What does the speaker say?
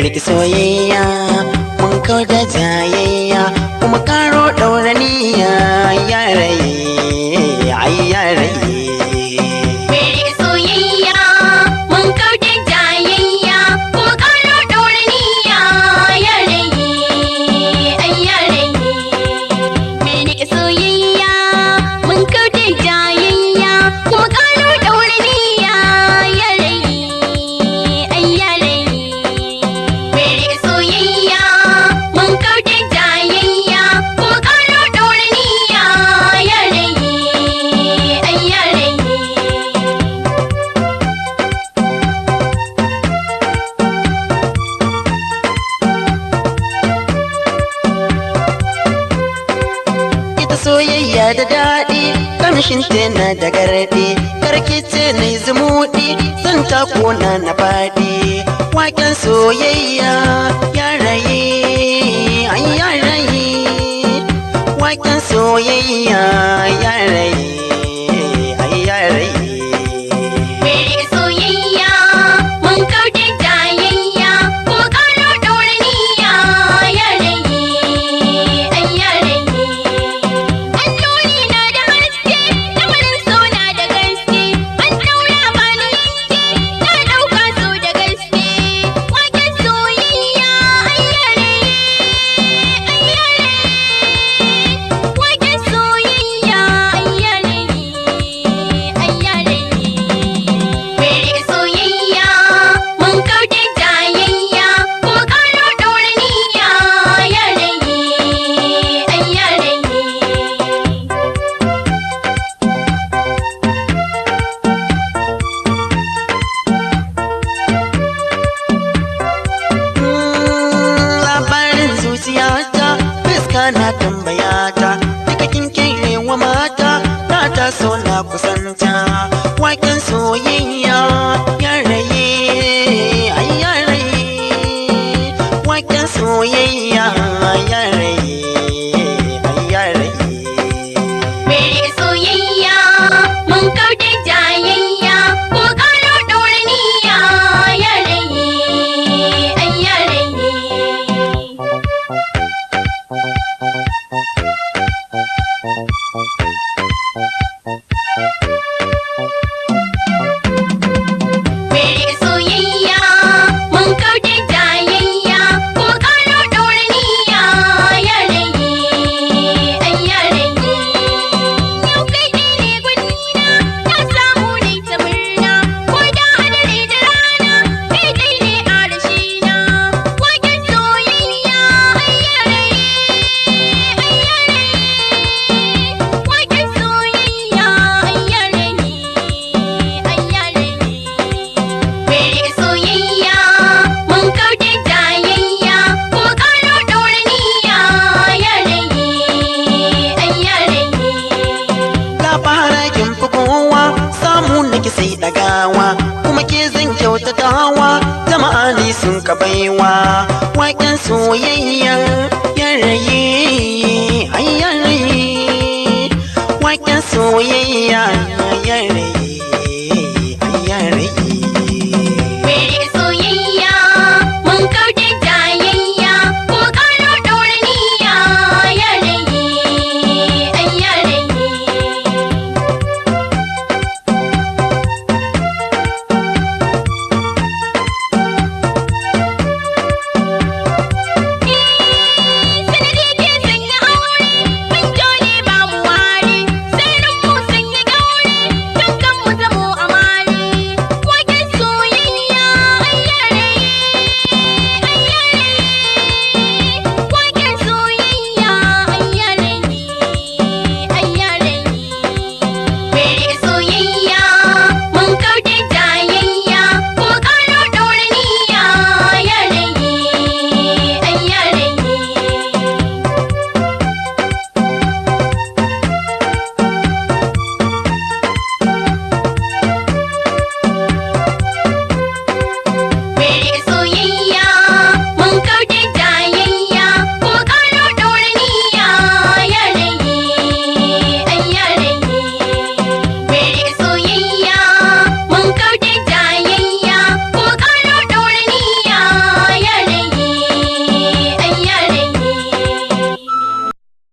riki soyayya mun kauda jayayya kuma karo dauraniya ya raye ai ya raye soyayya da daɗi kamshin tana da garɗi karkice na zumuɗi san takona na faɗi waken soyayya ya raye ai ya raye waken soyayya ya raye ai ya raye na tambaya ta duka kinkin wa mata na ta so na kusanta waken soyayya ya raye ai ya raye waken soyayya ya raye ai ya raye sai dagawa kuma ke zan kyautatawa jama'a ne sun ka baiwa waken soyayya ya raye ai ya raye waken soyayya ya raye